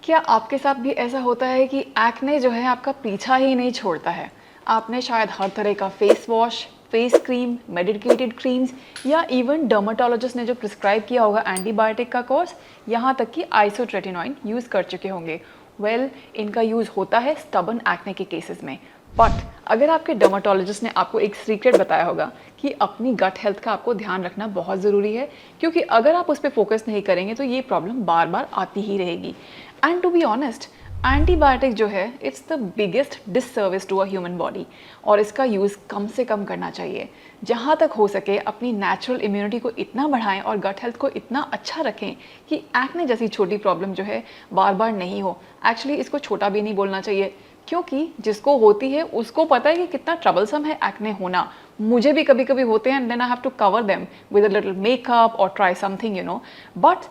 क्या आपके साथ भी ऐसा होता है कि एक्ने जो है आपका पीछा ही नहीं छोड़ता है? आपने शायद हर तरह का face wash, face cream, medicated creams या इवन डर्माटोलॉजिस्ट ने जो प्रिस्क्राइब किया होगा एंटीबायोटिक का कोर्स, यहाँ तक कि आइसोट्रेटिनॉइन यूज़ कर चुके होंगे। इनका यूज़ होता है स्टबन एक्ने के केसेस में। बट अगर आपके डर्माटोलॉजिस्ट ने आपको एक सीक्रेट बताया होगा कि अपनी गट हेल्थ का आपको ध्यान रखना बहुत ज़रूरी है, क्योंकि अगर आप उस पर फोकस नहीं करेंगे तो ये प्रॉब्लम बार बार आती ही रहेगी। And to be honest, antibiotic जो है it's the biggest disservice to a human body, और इसका यूज़ कम से कम करना चाहिए। जहाँ तक हो सके अपनी नेचुरल इम्यूनिटी को इतना बढ़ाएं और गट हेल्थ को इतना अच्छा रखें कि एक्ने जैसी छोटी प्रॉब्लम जो है बार बार नहीं हो। एक्चुअली इसको छोटा भी नहीं बोलना चाहिए, क्योंकि जिसको होती है उसको पता है कि कितना ट्रबलसम है एक्ने होना। मुझे भी कभी कभी होते हैं, then I have to cover them with a little makeup और ट्राई समथिंग बट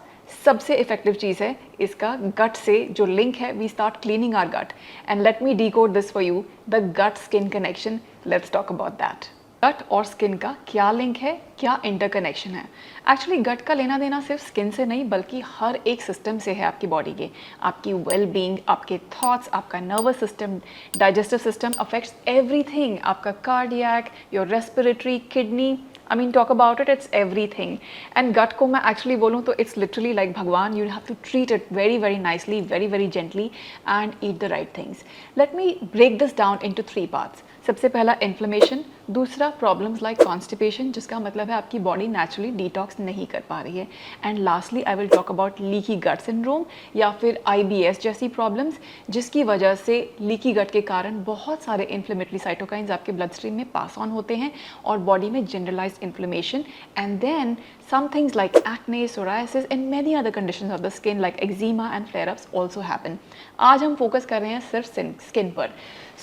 सबसे इफेक्टिव चीज़ है इसका गट से जो लिंक है। We start cleaning our gut and let me decode this for you, the gut skin connection. Let's talk about that. Gut और skin का क्या लिंक है, क्या इंटरकनेक्शन है? एक्चुअली गट का लेना देना सिर्फ स्किन से नहीं बल्कि हर एक सिस्टम से है आपकी बॉडी के। आपकी वेल बींग, आपके थॉट्स, आपका nervous system, digestive system affects everything. आपका cardiac, your respiratory, kidney, I mean talk about it, it's everything. And gut को मैं actually बोलूँ तो it's literally like भगवान. You have to treat it very very nicely, very very gently and eat the right things. Let me break this down into 3 parts. सबसे पहला inflammation, दूसरा problems like constipation जिसका मतलब है आपकी बॉडी नेचुरली डिटॉक्स नहीं कर पा रही है, and lastly I will talk about leaky gut syndrome या फिर IBS जैसी प्रॉब्लम्स जिसकी वजह से लीकी गट के कारण बहुत सारे इन्फ्लेमेटरी साइटोकाइंस आपके ब्लड स्ट्रीम में पास ऑन होते हैं और बॉडी में generalised inflammation, and then some things like acne, psoriasis and many other conditions of the skin like eczema and flare-ups also happen. आज हम फोकस कर रहे हैं सिर्फ स्किन पर।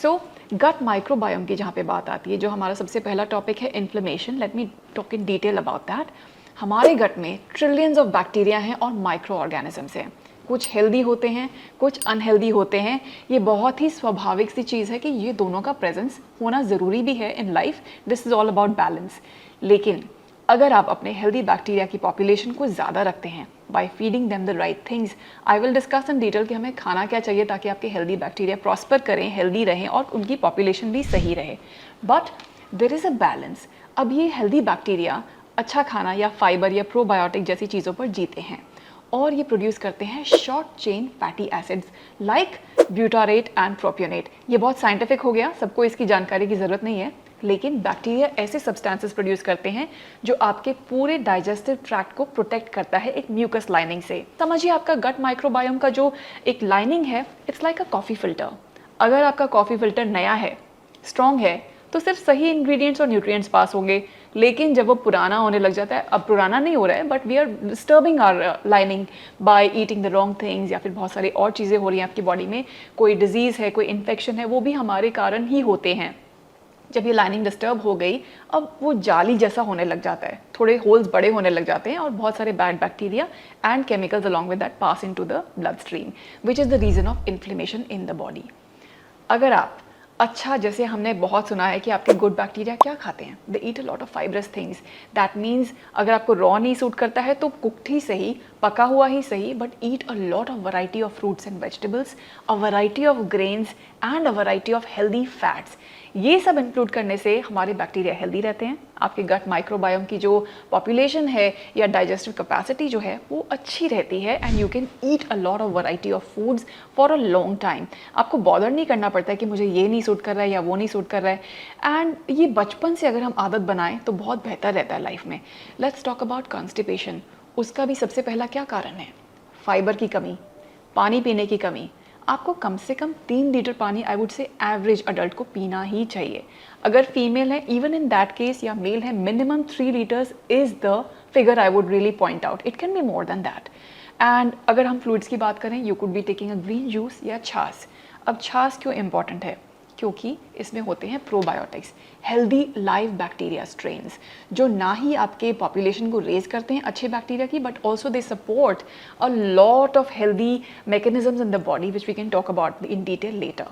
सो गट माइक्रोबायोम की जहाँ पे बात आती है, जो हमारा सबसे पहला टॉपिक है inflammation, let me talk in detail about that. हमारे गट में ट्रिलियंस ऑफ बैक्टीरिया हैं और माइक्रो ऑर्गेनिजम्स हैं। कुछ हेल्दी होते हैं, कुछ अनहेल्दी होते हैं। ये बहुत ही स्वाभाविक सी चीज़ है कि ये दोनों का प्रेजेंस होना ज़रूरी भी है in life. This is all about balance. लेकिन अगर आप अपने हेल्दी बैक्टीरिया की पॉपुलेशन को ज़्यादा रखते हैं by feeding them the right things, I will discuss in detail कि हमें खाना क्या चाहिए ताकि आपके हेल्दी बैक्टीरिया प्रॉस्पर करें, हेल्दी रहें और उनकी पॉपुलेशन भी सही रहे। But there is a balance. अब ये हेल्दी बैक्टीरिया अच्छा खाना या फाइबर या प्रोबायोटिक जैसी चीज़ों पर जीते हैं और ये प्रोड्यूस करते हैं short chain fatty acids like butyrate and propionate. ये बहुत साइंटिफिक हो गया, सबको इसकी जानकारी की ज़रूरत नहीं है, लेकिन बैक्टीरिया ऐसे सब्सटेंसेस प्रोड्यूस करते हैं जो आपके पूरे डाइजेस्टिव ट्रैक्ट को प्रोटेक्ट करता है एक म्यूकस लाइनिंग से। समझिए आपका गट माइक्रोबायोम का जो एक लाइनिंग है, it's like a coffee filter. अगर आपका कॉफ़ी फिल्टर नया है, स्ट्रॉन्ग है, तो सिर्फ सही इंग्रेडिएंट्स और न्यूट्रिएंट्स पास होंगे। लेकिन जब वो पुराना होने लग जाता है, अब पुराना नहीं हो रहा है but we are disturbing our lining by eating the wrong things, या फिर बहुत सारी और चीज़ें हो रही हैं आपकी बॉडी में, कोई डिजीज़ है, कोई इन्फेक्शन है, वो भी हमारे कारण ही होते हैं। जब ये लाइनिंग डिस्टर्ब हो गई, अब वो जाली जैसा होने लग जाता है, थोड़े होल्स बड़े होने लग जाते हैं और बहुत सारे bad bacteria and chemicals along with that pass into the blood stream, which is the reason of inflammation in the body. अगर आप अच्छा, जैसे हमने बहुत सुना है कि आपके गुड बैक्टीरिया क्या खाते हैं, they eat a lot of fibrous things. That means अगर आपको रॉ नहीं सूट करता है तो कुक्ड ही सही, पका हुआ ही सही, but eat a lot of variety of fruits and vegetables, a variety of grains and a variety of healthy fats. ये सब इंक्लूड करने से हमारे बैक्टीरिया हेल्दी रहते हैं, आपके गट माइक्रोबायोम की जो पॉपुलेशन है या डाइजेस्टिव कैपेसिटी जो है वो अच्छी रहती है, and you can eat a lot of variety of foods for a long time. आपको बॉदर नहीं करना पड़ता है कि मुझे ये नहीं सूट कर रहा है या वो नहीं सूट कर रहा है, एंड ये बचपन से अगर हम आदत बनाएं तो बहुत बेहतर रहता है लाइफ में। Let's talk about constipation. उसका भी सबसे पहला क्या कारण है? फाइबर की कमी, पानी पीने की कमी। आपको कम से कम 3 लीटर पानी, I would say average adult को पीना ही चाहिए। अगर फीमेल है, इवन इन दैट केस, या मेल है, minimum 3 litres is the figure I would really point out. It can be more than that. And अगर हम फ्लूइड्स की बात करें, you could be taking a green juice या छाछ। अब छाछ क्यों इंपॉर्टेंट है? क्योंकि इसमें होते हैं probiotics, healthy live bacteria strains, जो ना ही आपके पॉपुलेशन को रेज करते हैं अच्छे बैक्टीरिया की, but also they support a lot of healthy mechanisms in the body which we can talk about in detail later.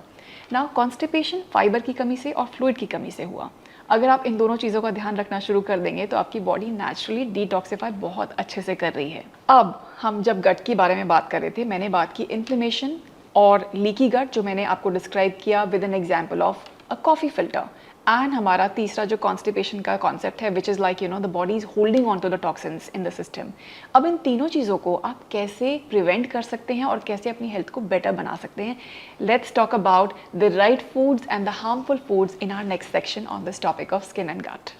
Now constipation fibre की कमी से और फ्लूइड की कमी से हुआ। अगर आप इन दोनों चीज़ों का ध्यान रखना शुरू कर देंगे तो आपकी बॉडी नेचुरली डिटॉक्सिफाई बहुत अच्छे से कर रही है। अब हम जब गट के बारे में बात कर रहे थे, मैंने बात की इन्फ्लेमेशन और लीकी गट, जो मैंने आपको डिस्क्राइब किया with an example of a coffee filter. And हमारा तीसरा जो कॉन्स्टिपेशन का कॉन्सेप्ट है, which is like the body is holding on to the toxins in the system. अब इन तीनों चीज़ों को आप कैसे प्रिवेंट कर सकते हैं और कैसे अपनी हेल्थ को बेटर बना सकते हैं, let's talk about the right foods and the harmful foods in our next section on this topic of skin and gut.